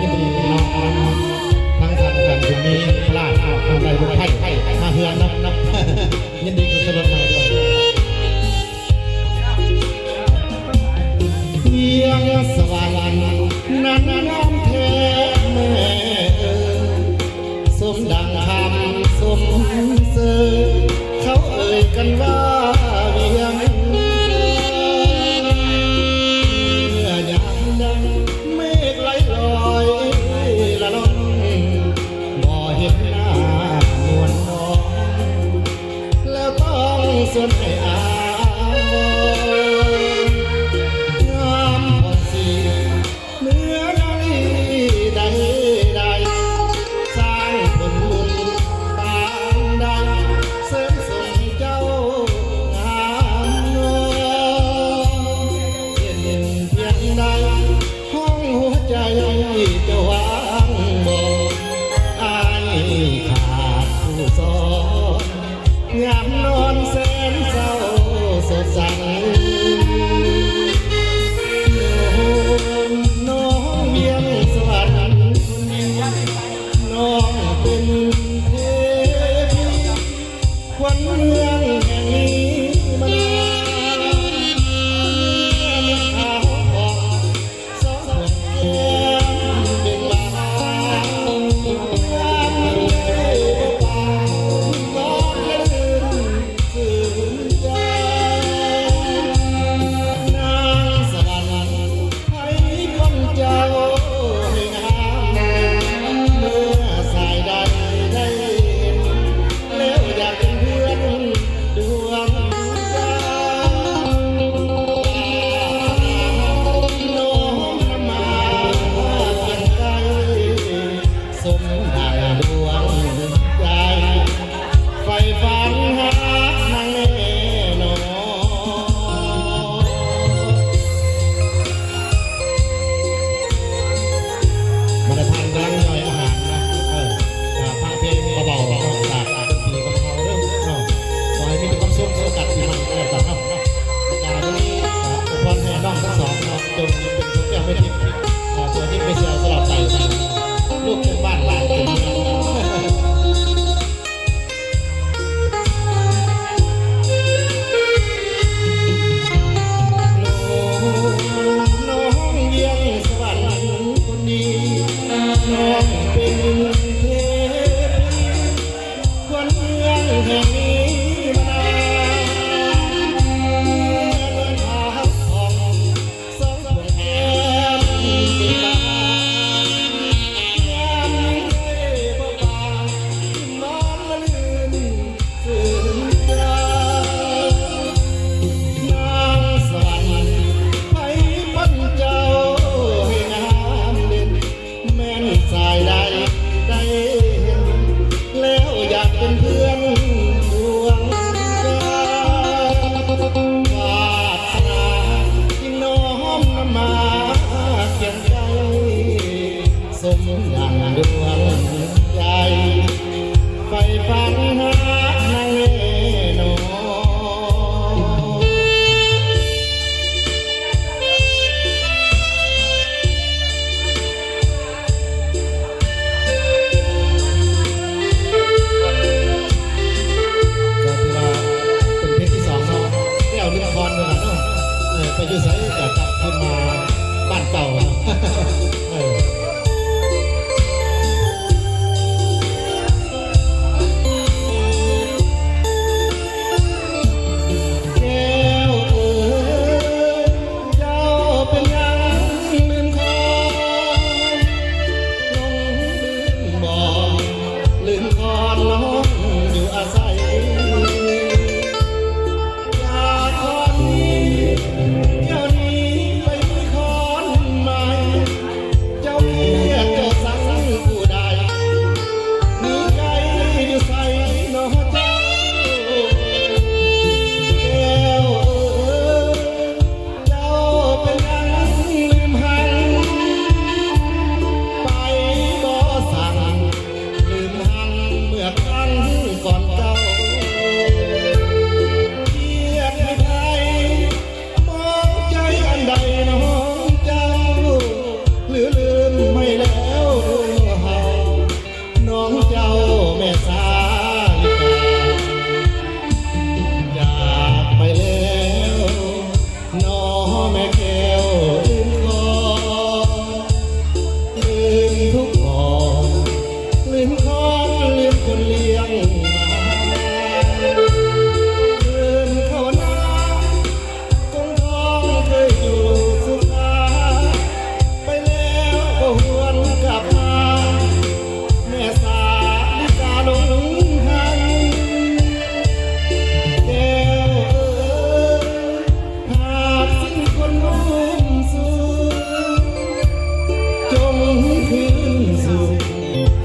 ยินดีน้องทั้งทางการคุณมีพลาดทางใดลูกไผ่มาเฮือนนับยินดีกับสรดมาด้วยเพียงสวรรค์นั้นน้อมเทแม่สมดังคำสมเสยเขาเอ่ยกันว่าเวียงเมื่อยามดังเมฆไหลลอยละล่องบ่เห็นหน้านวลน้องแล้วต้องส่วนให้อางามพอสีเนื้อใดใดสร้างผลบุญปางใดเสริมส่งเจ้างามน้องเห็นเพียงใดห้องหัวใจจะวางบ่อายขาดผู้สอนยามนอนแสนเศร้าสดใสน้องเวียงสวรรค์น้องเป็นเทพีขวัญเมืองแห่งนี้มานานขาวอ่อนสองดวงแก้มเป็นบานยามเอ่ยปากน้องละลืมสื่นใจนางสวรรค์ให้คนเจ้าให้งามเมื่อสายใดได้เห็นแล้วอยากเป็นเพื่อนดวงใจน้อมนำมาเพียงใดสมดังดวงใจไฟฝันหานางแน่นอนมาทานร้านย่อยอาหารนะพระเพลงเบาๆจากดนตรีกับเขาเรื่องขอให้มีความสุขโอกาสที่มันแต่ครับการนี้พรให้น้องทั้งสองจงเป็นทุกอย่างไม่ทิ้งตัวที่ไม่เสียสลับใส่ลูกเป็นบ้านหลานเป็นน้องเวียงสวรรค์คนดีน้องเป็นเทพีขวัญเมืองแห่งนี้มานานเดินทางผ่องสองดวงแก้มเป็นบานยามนี้บ่ปานนอนละลืนสื่นใจนางสวรรค์ให้พ้นเจ้าให้งามเด่นแม่นสายใดได้เห็นแล้วอยากเป็นเพื่อนดวงใจวาสนาที่น้อมนำมาเคียงใจสมดังดวงใจไฟฝันหานางแน่นอน ก็ถือว่าเป็นเพลงที่สองเนาะได้เอาลิคอนมาเนาะไปอยู่ไสก็กลับขึ้นมาบ้านเก่าเออ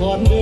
รเด้